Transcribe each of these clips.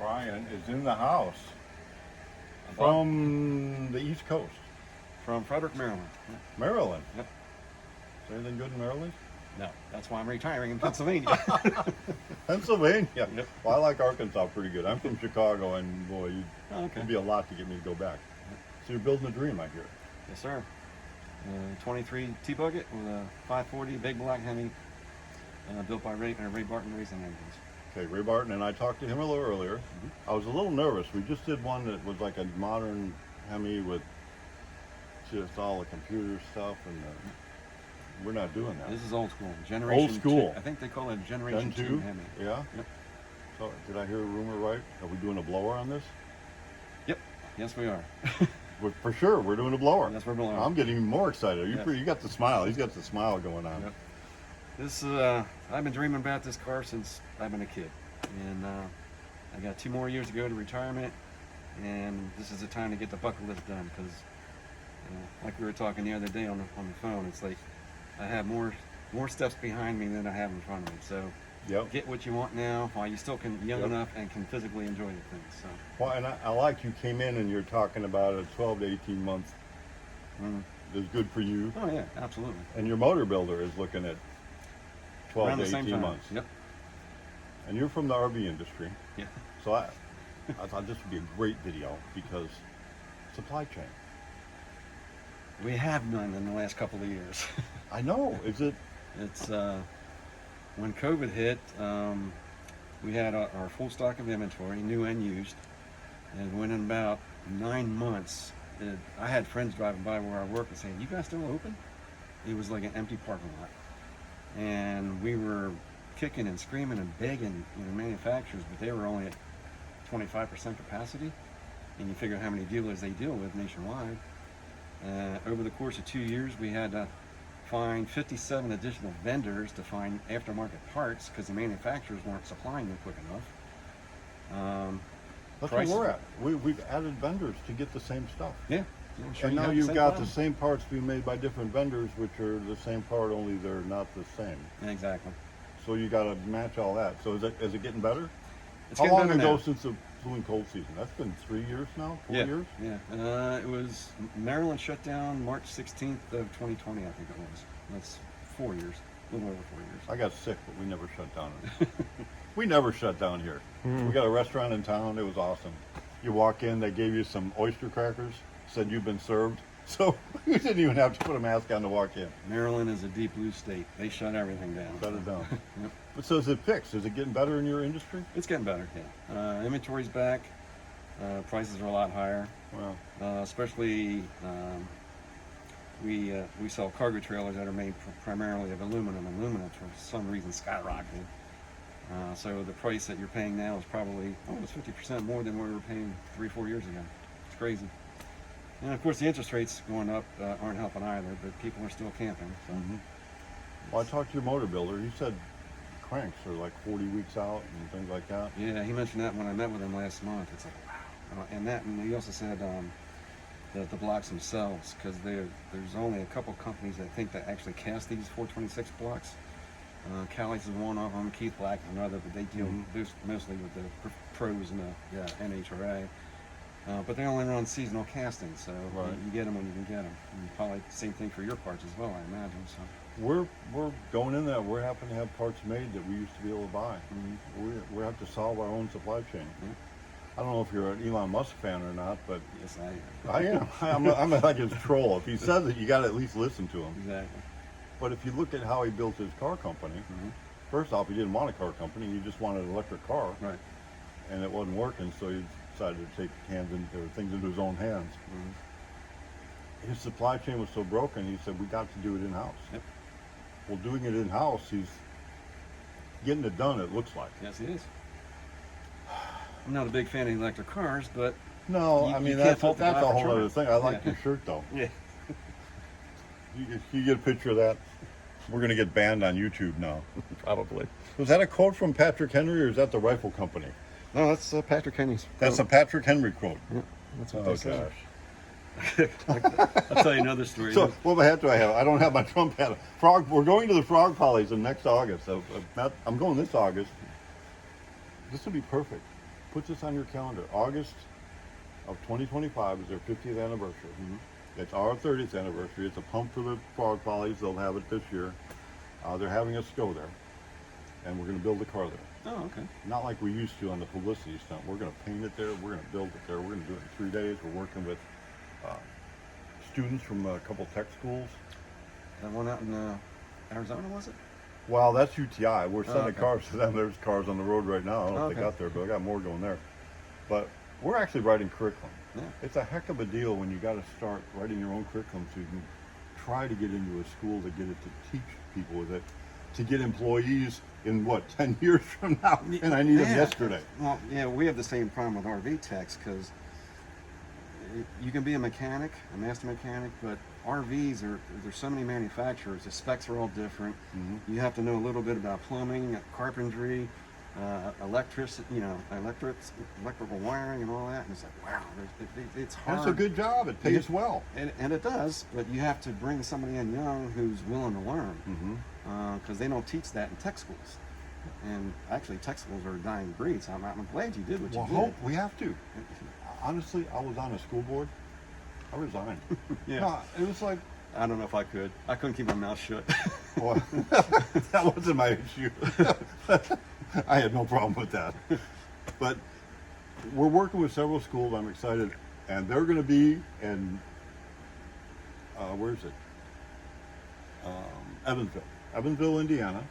Brian is in the house from the East Coast. From Frederick, Maryland. Yeah. Maryland. Yep. Is there anything good in Maryland? No, that's why I'm retiring in Pennsylvania. Pennsylvania. Yep. Well, I like Arkansas pretty good. I'm from Chicago, and boy, Oh, okay. it'd be a lot to get me to go back. So you're building a dream, I hear. Yes, sir. 23 T-Bucket with a 540 big black Hemi, built by Ray Barton Racing Engines. Okay, Ray Barton and I talked to him a little earlier. I was a little nervous. We just did one that was like a modern Hemi with just all the computer stuff, and we're not doing that. This is old school. Generation Old school. 2. I think they call it Generation Gen 2 Hemi. Yeah? Yep. So, did I hear a rumor right? Are we doing a blower on this? Yep. Yes, we are. For sure, we're doing a blower. Yes, we're blowing. I'm getting even more excited. Yes. You got the smile. He's got the smile going on. Yep. This I've been dreaming about this car since I've been a kid, and I got 2 more years to go to retirement, and this is the time to get the bucket list done because, like we were talking the other day on the phone, it's like I have more steps behind me than I have in front of me. So Yep. get what you want now while you still can young Yep. enough and can physically enjoy the things. So Well, and I like you came in and you're talking about a 12 to 18 months is good for you, oh yeah, absolutely. and your motor builder is looking at 12 Around to the same 18 time. months. Yep. And you're from the RV industry, Yeah. so I thought this would be a great video because supply chain. We have none in the last couple of years. I know. Is it? It's when COVID hit, we had our full stock of inventory, new and used, and within about 9 months, I had friends driving by where I work and saying, "You guys still open?" It was like an empty parking lot, and we were kicking and screaming and begging, manufacturers, but they were only at 25% capacity, and you figure how many dealers they deal with nationwide. Over the course of 2 years, we had to find 57 additional vendors to find aftermarket parts because the manufacturers weren't supplying them quick enough. That's Prices- where we're at. We've added vendors to get the same stuff. Yeah. I'm sure And you now have you've same got problem. the same parts being made by different vendors, which are the same part, only they're not the same. Exactly. So you got to match all that. So is it getting better? It's How getting long better ago now. since the flu and cold season? That's been 3 years now, 4 Yeah. years. Yeah. It was Maryland shut down March 16th of 2020, I think it was. That's 4 years, a little over 4 years. I got sick, but we never shut down. We never shut down here. We got a restaurant in town. It was awesome. You walk in, they gave you some oyster crackers, said you've been served. So you didn't even have to put a mask on to walk in. Maryland is a deep blue state. They shut everything down. Shut it down. Yep. But so is it fixed? Is it getting better in your industry? It's getting better, yeah. Inventory's back. Prices are a lot higher. Well, Especially, we sell cargo trailers that are made primarily of aluminum. Aluminum, for some reason, skyrocketed. So the price that you're paying now is probably almost 50% more than what we were paying 3-4 years ago. It's crazy. And of course, the interest rates going up aren't helping either, but people are still camping. So. well, I talked to your motor builder. He said cranks are like 40 weeks out and things like that. Yeah, he mentioned that when I met with him last month. It's like, wow. And he also said the blocks themselves, because there's only a couple companies I think that actually cast these 426 blocks. Callie's is one of them, Keith Black is another, but they deal mostly with the pros and the NHRA. But they only run seasonal casting, so Right. you get them when you can get them. And probably the same thing for your parts as well, I imagine. So We're going in there. We're happen to have parts made that we used to be able to buy. We have to solve our own supply chain. I don't know if you're an Elon Musk fan or not, but yes, I I am. I'm like his troll. If he says it, you got to at least listen to him. exactly. But if you look at how he built his car company, first off, he didn't want a car company. He just wanted an electric car, Right. and it wasn't working. So he decided to take things into his own hands. His supply chain was so broken. He said, "We got to do it in house." Yep. Well, doing it in house, he's getting it done. It looks like. Yes, it is. I'm not a big fan of electric cars, but No, You- I mean you can't that's fault the a guy for whole trying. other thing. I like Yeah. your shirt though. yeah. You get a picture of that. We're gonna get banned on YouTube now. Probably. Was that a quote from Patrick Henry, or is that the rifle company? No, that's Patrick Henry's. That's a Patrick Henry quote. Yeah, that's what Oh they say. gosh. I'll tell you another story. So what hat do I have? I don't have my Trump hat. Frog. We're going to the Frog Pollies in next August. I'm going this August. This would be perfect. put this on your calendar. August of 2025 is their 50th anniversary. It's our 30th anniversary. It's a pump for the frog follies. They'll have it this year. They're having us go there, and we're going to build a car there. Oh, okay. Not like we used to on the publicity stunt. We're going to paint it there. We're going to build it there. We're going to do it in 3 days. We're working with students from a couple tech schools. That one out in Arizona, was it? Well, that's UTI. We're sending okay. cars to them. There's cars on the road right now. I don't know if they got there, but I got more going there. But we're actually writing curriculum. Yeah. It's a heck of a deal when you got to start writing your own curriculum so you can try to get into a school to get it to teach people with it, to get employees in what, 10 years from now, and I need them yesterday. Well, yeah, we have the same problem with RV techs because you can be a mechanic, a master mechanic, but RVs there's so many manufacturers. The specs are all different. You have to know a little bit about plumbing, carpentry, electrical wiring, and all that. And it's like, wow, it's hard. That's a good job. It pays well. And it does, but you have to bring somebody in young who's willing to learn, because they don't teach that in tech schools. And actually, tech schools are a dying breed. So I'm glad you did what you did. We have to. Honestly, I was on a school board. I resigned. Yeah. No, it was like, I don't know if I could. I couldn't keep my mouth shut. well, that wasn't my issue. I had no problem with that. But we're working with several schools. I'm excited, and they're going to be in where is it? Evansville, Indiana.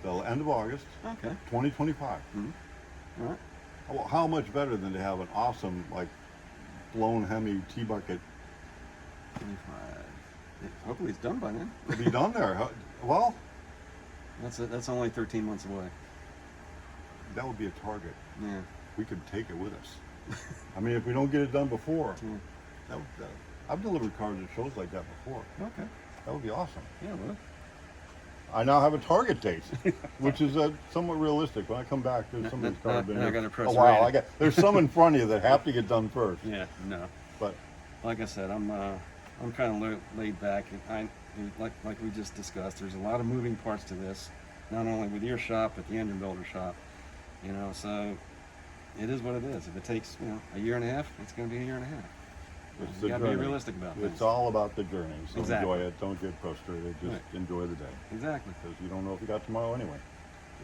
The end of August, Okay. 2025. All right. Well, how much better than to have an awesome, like, blown Hemi T bucket 25. Hopefully it's done by then. to be done there? Well, That's only 13 months away. that would be a target. Yeah. We could take it with us. I mean, if we don't get it done before, I've delivered cars at shows like that before. Okay. That would be awesome. Yeah, well. I now have a target date, which is somewhat realistic. When I come back, there's some of these cars been now I here gotta press a while. ready. There's some in front of you that have to get done first. Yeah, no. But Like I said, I'm kind of laid back. Like we just discussed, there's a lot of moving parts to this, not only with your shop, but the engine builder shop. So it is what it is. If it takes a year and a half, it's going to be a year and a half. it's You the got to be journey. realistic about It's things. all about the journey. So Exactly. enjoy it. Don't get frustrated. Just Right. enjoy the day. Exactly. Because you don't know if you got tomorrow anyway.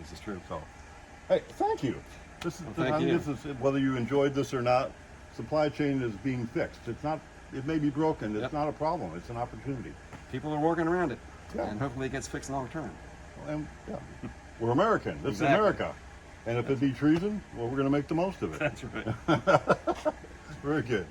This is true. So, hey, thank you. This is, Well, thank you. This is whether you enjoyed this or not. Supply chain is being fixed. It's not. It may be broken. It's Yep. not a problem. It's an opportunity. People are working around it, Yeah. and hopefully it gets fixed long term. And yeah, we're American. This Exactly. is America. And if it be treason, well, we're going to make the most of it. That's right. Very good.